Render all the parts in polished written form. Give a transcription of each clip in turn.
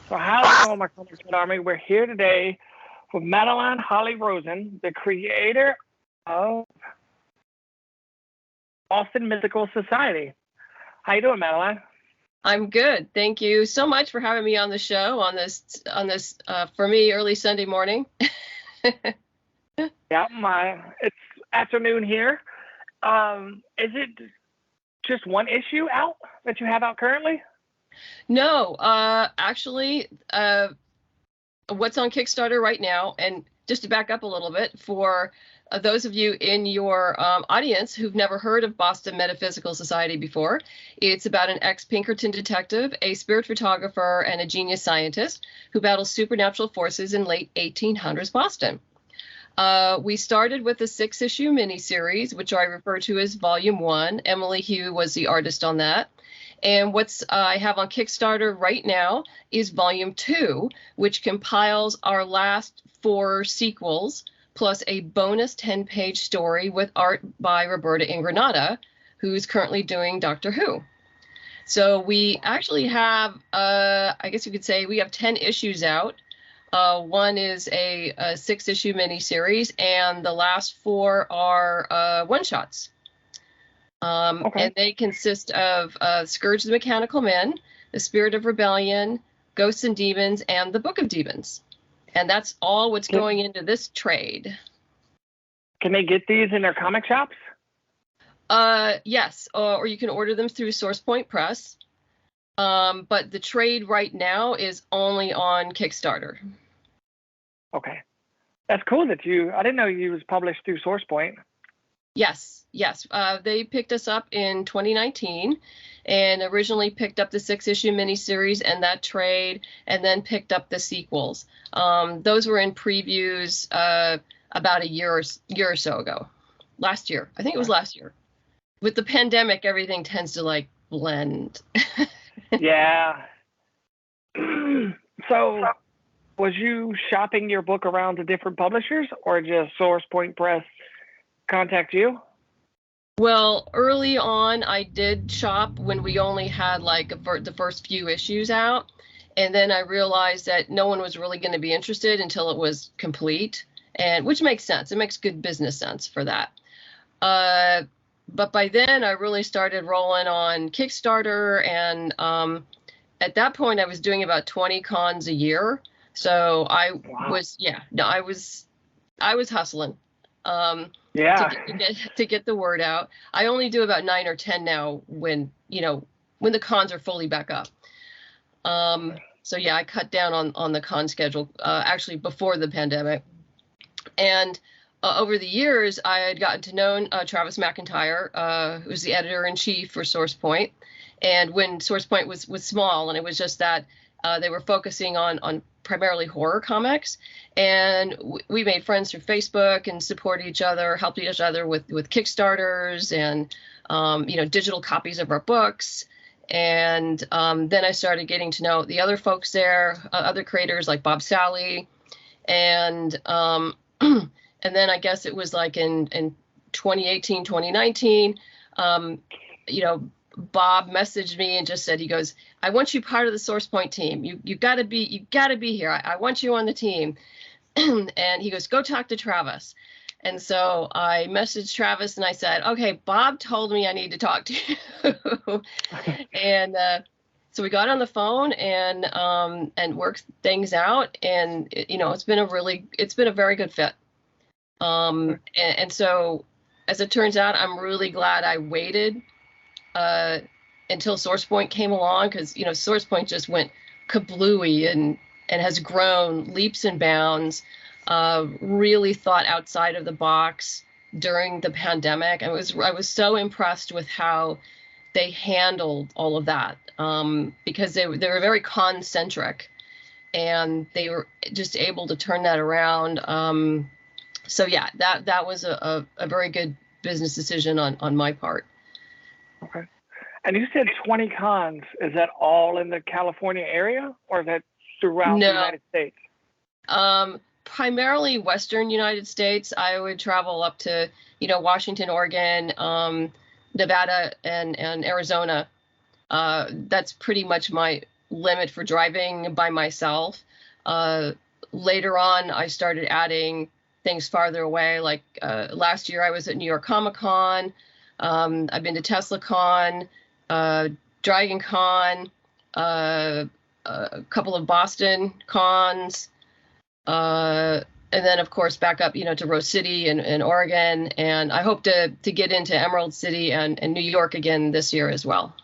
So how's it going, my Comic Army? We're here today with Madeleine Holly-Rosing, the creator of Boston Mythical Society. How you doing, Madeleine? I'm good. Thank you so much for having me on the show on this for me early Sunday morning. Yeah, it's afternoon here. Is it just one issue out that you have out currently? No, actually, what's on Kickstarter right now, and just to back up a little bit, for those of you in your audience who've never heard of Boston Metaphysical Society before, it's about an ex-Pinkerton detective, a spirit photographer, and a genius scientist who battles supernatural forces in late 1800s Boston. We started with a 6-issue miniseries, which I refer to as Volume 1. Emily Hugh was the artist on that. And what's I have on Kickstarter right now is Volume 2, which compiles our last 4 sequels, plus a bonus 10-page story with art by Roberta Ingranata, who's currently doing Doctor Who. So we actually have, I guess you could say, we have 10 issues out. One is a 6-issue miniseries, and the last 4 are one-shots. Okay. And they consist of Scourge the Mechanical Men, The Spirit of Rebellion, Ghosts and Demons, and The Book of Demons. And that's all what's going into this trade. Can they get these in their comic shops? Yes, or you can order them through SourcePoint Press. But the trade right now is only on Kickstarter. Okay. That's cool that I didn't know you was published through SourcePoint. Yes. They picked us up in 2019 and originally picked up the 6-issue miniseries and that trade, and then picked up the sequels. Those were in previews about a year or so ago. Last year. I think it was last year. With the pandemic, everything tends to blend. Yeah. So was you shopping your book around to different publishers, or just SourcePoint Press contact you? Well, early on, I did shop when we only had the first few issues out. And then I realized that no one was really going to be interested until it was complete, and which makes sense. It makes good business sense for that. But by then, I really started rolling on Kickstarter, and at that point, I was doing about 20 cons a year. So I was hustling. To get the word out. I only do about 9 or 10 now when the cons are fully back up. So yeah, I cut down on the con schedule actually before the pandemic. And over the years, I had gotten to know Travis McIntyre, who's the editor-in-chief for SourcePoint. And when SourcePoint was small, and it was just that they were focusing on primarily horror comics, and we made friends through Facebook and supported each other, helped each other with Kickstarters and digital copies of our books. And then I started getting to know the other folks there, other creators like Bob Sally, and then I guess it was in 2018, 2019, Bob messaged me and just said, he goes, "I want you part of the SourcePoint team. You gotta be here. I want you on the team." And he goes, "Go talk to Travis." And so I messaged Travis and I said, "Okay, Bob told me I need to talk to you." And so we got on the phone and worked things out, and it's been a very good fit. And so as it turns out, I'm really glad I waited until SourcePoint came along, because SourcePoint just went kablooey and has grown leaps and bounds. Really thought outside of the box during the pandemic. I was so impressed with how they handled all of that, because they were very con-centric, and they were just able to turn that around. So yeah, that was a very good business decision on my part. Okay. And you said 20 cons. Is that all in the California area, or is that throughout the United States? Primarily Western United States. I would travel up to, Washington, Oregon, Nevada, and Arizona. That's pretty much my limit for driving by myself. Later on, I started adding things farther away. Like last year, I was at New York Comic Con. I've been to TeslaCon, Dragon Con, a couple of Boston cons, and then of course back up, to Rose City and Oregon. And I hope to get into Emerald City and New York again this year as well.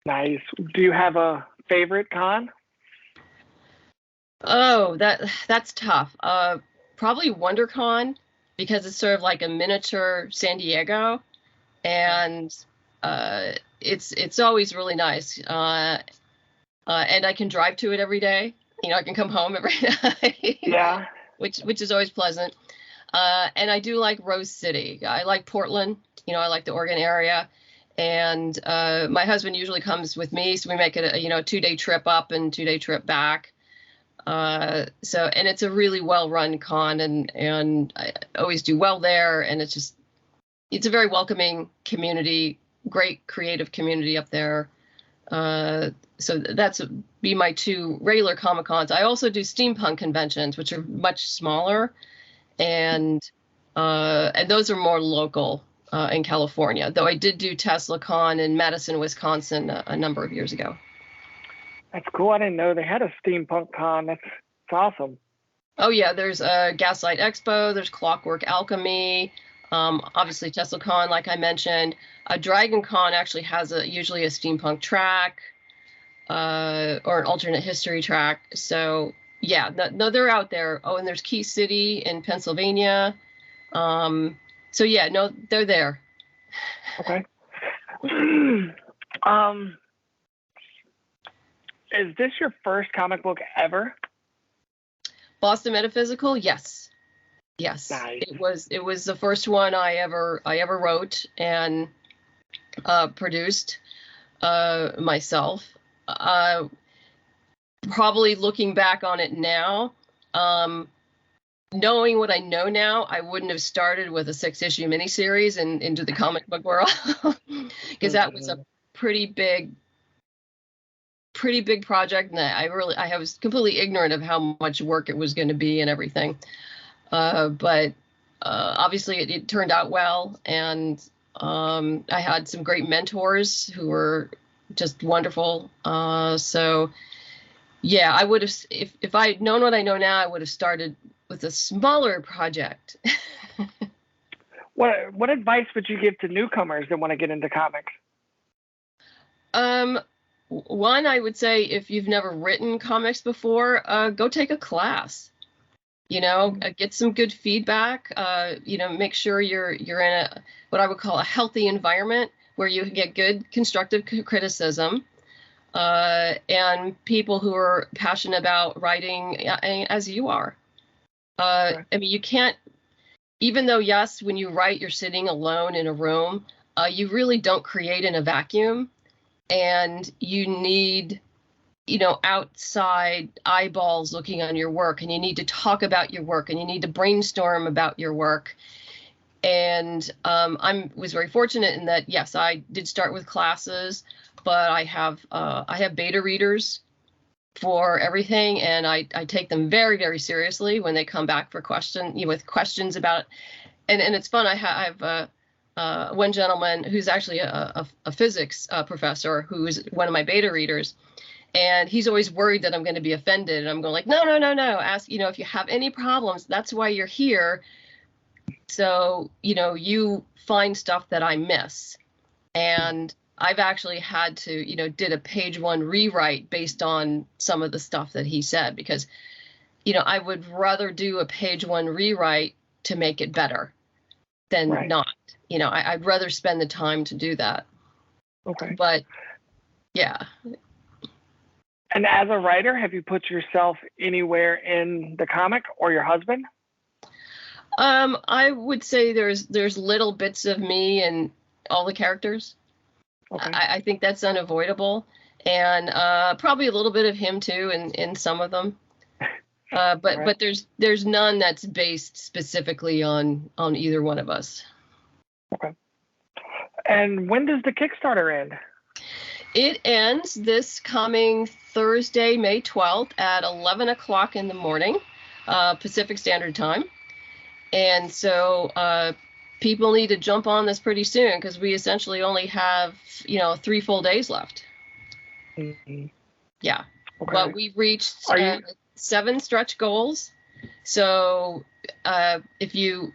Nice. Do you have a favorite con? Oh, that's tough. Probably WonderCon, because it's sort of like a miniature San Diego, and it's always really nice. And I can drive to it every day. I can come home every night. Yeah. which is always pleasant. And I do like Rose City. I like Portland. I like the Oregon area. And my husband usually comes with me, so we make it a 2-day trip up and 2-day trip back. And it's a really well-run con, and I always do well there. And it's a very welcoming community, great creative community up there. So that's be my 2 regular Comic Cons. I also do Steampunk Conventions, which are much smaller, and those are more local in California. Though I did do TeslaCon in Madison, Wisconsin, a number of years ago. That's cool. I didn't know they had a Steampunk Con. That's awesome. Oh yeah, there's Gaslight Expo. There's Clockwork Alchemy. Obviously TeslaCon, like I mentioned. Dragon Con actually has usually a steampunk track, or an alternate history track. So yeah, no, they're out there. Oh, and there's Key City in Pennsylvania. So yeah, no, they're there. Okay. Is this your first comic book ever? Boston Metaphysical? Yes. Nice. It was the first one I ever wrote and produced myself. Probably looking back on it now, knowing what I know now, I wouldn't have started with a 6-issue miniseries and into the comic book world, because that was a pretty big project, and I was completely ignorant of how much work it was going to be and everything. But obviously it turned out well, and I had some great mentors who were just wonderful. So yeah, I would have, if I had known what I know now, I would have started with a smaller project. What advice would you give to newcomers that want to get into comics? One, I would say, if you've never written comics before, go take a class. Get some good feedback. Make sure you're in what I would call a healthy environment where you get good constructive criticism, and people who are passionate about writing, as you are. I mean, you can't, even though, yes, when you write, you're sitting alone in a room, you really don't create in a vacuum, and you need outside eyeballs looking on your work, and you need to talk about your work, and you need to brainstorm about your work. And I was very fortunate in that, yes, I did start with classes, but I have beta readers for everything, and I take them very, very seriously when they come back for with questions about, and it's fun. I have one gentleman who's actually a physics professor who's one of my beta readers. And he's always worried that I'm going to be offended. And I'm going like, no. Ask, if you have any problems, that's why you're here. So, you find stuff that I miss. And I've actually had to, did a page 1 rewrite based on some of the stuff that he said, because, I would rather do a page 1 rewrite to make it better than not. I'd rather spend the time to do that. Okay. But yeah. And as a writer, have you put yourself anywhere in the comic, or your husband? I would say there's little bits of me in all the characters. Okay. I think that's unavoidable, and probably a little bit of him too in some of them. But there's none that's based specifically on either one of us. Okay. And when does the Kickstarter end? It ends this coming Thursday, May 12th at 11 o'clock in the morning, Pacific Standard Time. And so people need to jump on this pretty soon because we essentially only have, 3 full days left. Mm-hmm. Yeah. Okay. But we've reached 7 stretch goals. So if you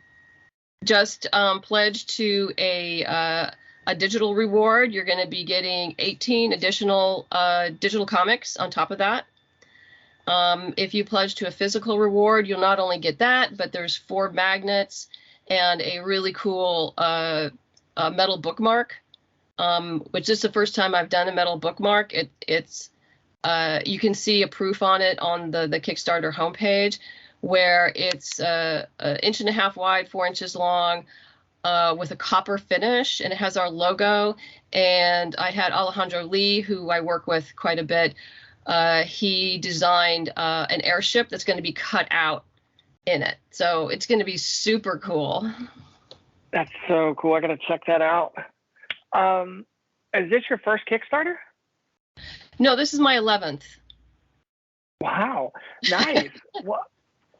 just pledge to a digital reward, you're going to be getting 18 additional digital comics on top of that. If you pledge to a physical reward, you'll not only get that, but there's 4 magnets and a really cool metal bookmark, which is the first time I've done a metal bookmark. It's you can see a proof on it on the Kickstarter homepage, where it's 1.5 inches wide, 4 inches long, with a copper finish, and it has our logo. And I had Alejandro Lee, who I work with quite a bit. He designed an airship that's going to be cut out in it. So it's going to be super cool. That's so cool. I got to check that out. Is this your first Kickstarter? No, this is my 11th. Wow. Nice.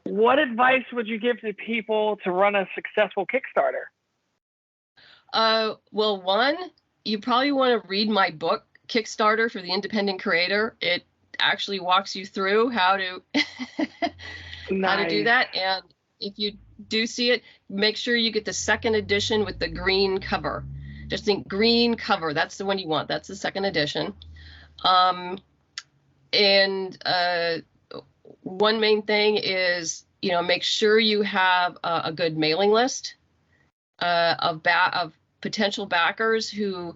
What advice would you give to people to run a successful Kickstarter? Well, one, you probably want to read my book, Kickstarter for the Independent Creator. It actually walks you through how to how to do that. And if you do see it, make sure you get the 2nd edition with the green cover. Just think green cover. That's the one you want. That's the 2nd edition. One main thing is, make sure you have a good mailing list of potential backers who,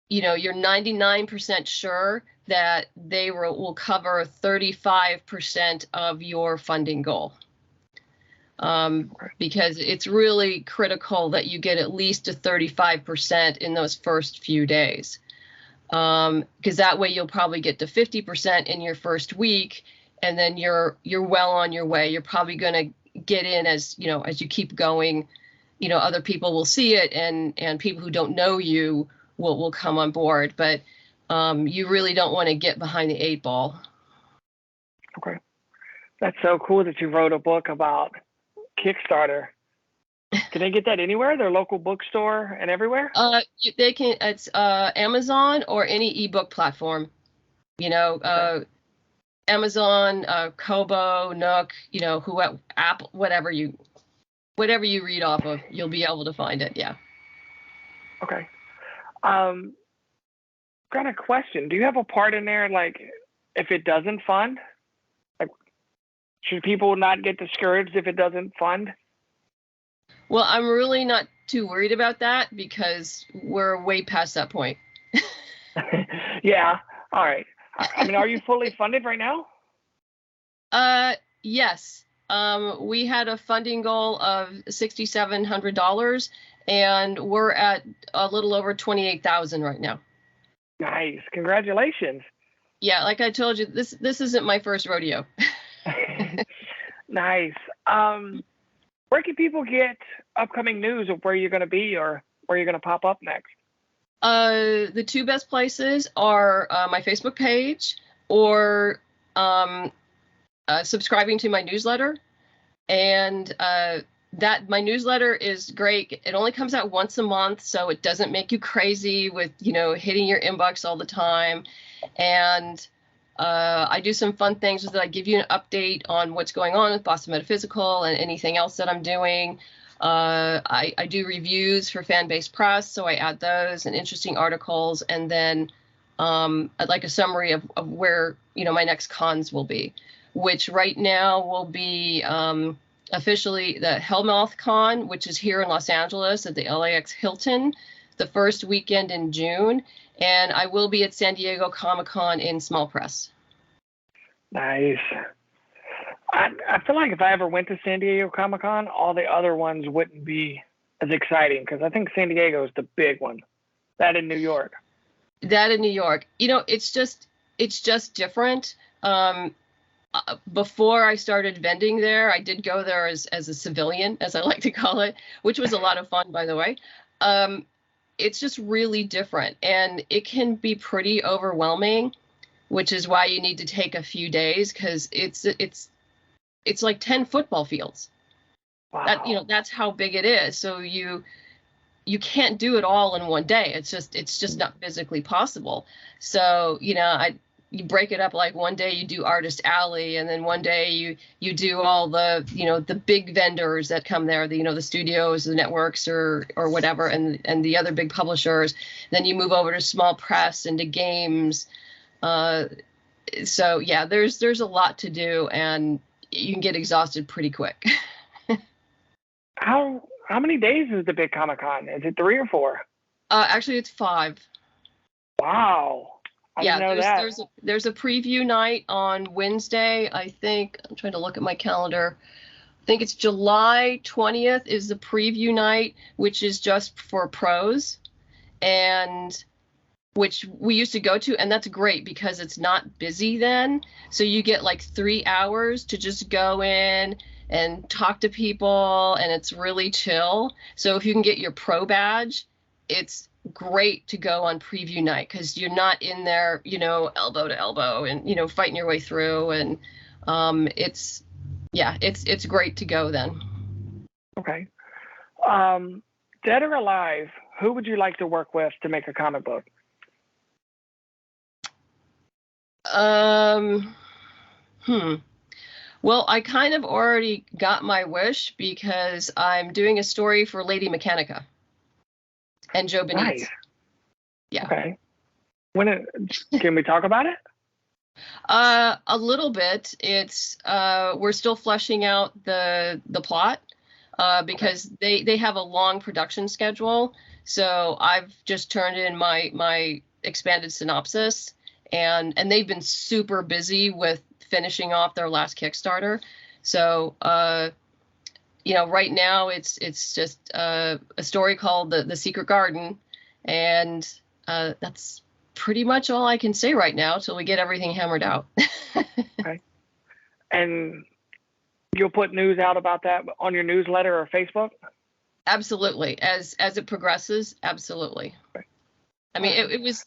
you're 99% sure that they will cover 35% of your funding goal. Because it's really critical that you get at least a 35% in those first few days. Because that way you'll probably get to 50% in your first week, and then you're well on your way. You're probably going to get in as you keep going. Other people will see it, and people who don't know you will come on board. But you really don't want to get behind the 8 ball. Okay, that's so cool that you wrote a book about Kickstarter. Can they get that anywhere? Their local bookstore and everywhere? They can. It's Amazon or any ebook platform. Okay. Amazon, Kobo, Nook. Whoever, Apple, whatever you read off of, you'll be able to find it. Yeah. Okay. Got a question. Do you have a part in there, like, if it doesn't fund? Like, should people not get discouraged if it doesn't fund? Well, I'm really not too worried about that because we're way past that point. Yeah. All right. I mean, are you fully funded right now? Yes. We had a funding goal of $6,700, and we're at a little over 28,000 right now. Nice. Congratulations. Yeah, like I told you, this isn't my first rodeo. Nice. Where can people get upcoming news of where you're going to be or where you're going to pop up next? The 2 best places are my Facebook page or subscribing to my newsletter. And that my newsletter is great. It only comes out once a month, so it doesn't make you crazy with, hitting your inbox all the time. And I do some fun things with it. I give you an update on what's going on with Boston Metaphysical and anything else that I'm doing. I do reviews for fan-based press, so I add those and interesting articles. And then I'd like a summary of where, my next cons will be, which right now will be officially the Hellmouth Con, which is here in Los Angeles at the LAX Hilton, the first weekend in June. And I will be at San Diego Comic-Con in small press. Nice. I feel like if I ever went to San Diego Comic-Con, all the other ones wouldn't be as exciting because I think San Diego is the big one. That in New York. It's just different. Before I started vending there, I did go there as a civilian, as I like to call it, which was a lot of fun, by the way. it's just really different, and it can be pretty overwhelming, which is why you need to take a few days, because it's like 10 football fields. Wow. That, that's how big it is. So you can't do it all in one day. It's just not physically possible. So, you break it up, like one day you do Artist Alley, and then one day you do all the, the big vendors that come there, the studios, the networks, or whatever, and the other big publishers. Then you move over to small press and to games. So yeah, there's a lot to do, and you can get exhausted pretty quick. How many days is the big Comic-Con? Is it 3 or 4? Actually, it's 5. Wow. I didn't know that. There's a preview night on Wednesday. I think, I'm trying to look at my calendar. I think it's July 20th is the preview night, which is just for pros, and which we used to go to, and that's great because it's not busy then. So you get like 3 hours to just go in and talk to people, and it's really chill. So if you can get your pro badge, it's great to go on preview night, because you're not in there, elbow to elbow and, fighting your way through. And it's great to go then. Okay. Dead or alive, who would you like to work with to make a comic book? Well, I kind of already got my wish, because I'm doing a story for Lady Mechanica and Joe Benitez. Nice. Yeah. Okay. Can we talk about it? A little bit. It's we're still fleshing out the plot, because they have a long production schedule. So I've just turned in my expanded synopsis, and they've been super busy with finishing off their last Kickstarter. So right now it's just a story called The Secret Garden, and that's pretty much all I can say right now till we get everything hammered out. Okay. And you'll put news out about that on your newsletter or Facebook? Absolutely. As it progresses, absolutely. Okay. I mean,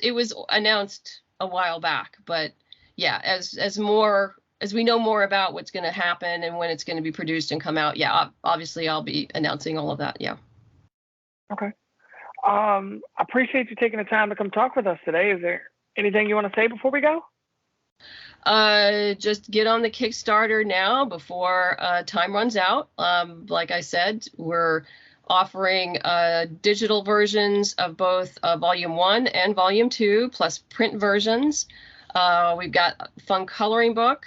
it was announced a while back, but yeah, as we know more about what's going to happen and when it's going to be produced and come out, yeah, obviously I'll be announcing all of that. Yeah. Okay. I appreciate you taking the time to come talk with us today. Is there anything you want to say before we go? Just get on the Kickstarter now before time runs out. Like I said, we're offering digital versions of both Volume 1 and Volume 2, plus print versions. We've got a fun coloring book,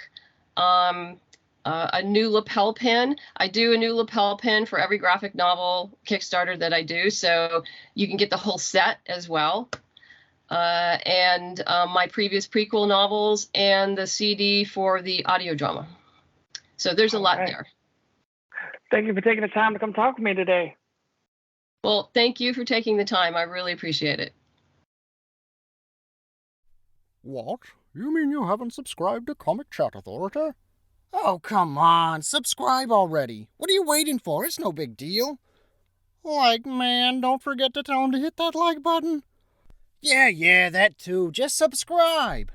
a new lapel pin. I do a new lapel pin for every graphic novel Kickstarter that I do, so you can get the whole set as well. And my previous prequel novels, and the CD for the audio drama. So there's a lot there. Thank you for taking the time to come talk with me today. Well, thank you for taking the time. I really appreciate it. What? You mean you haven't subscribed to Comicchatauthority? Oh, come on. Subscribe already. What are you waiting for? It's no big deal. Like, man, don't forget to tell him to hit that like button. Yeah, that too. Just subscribe.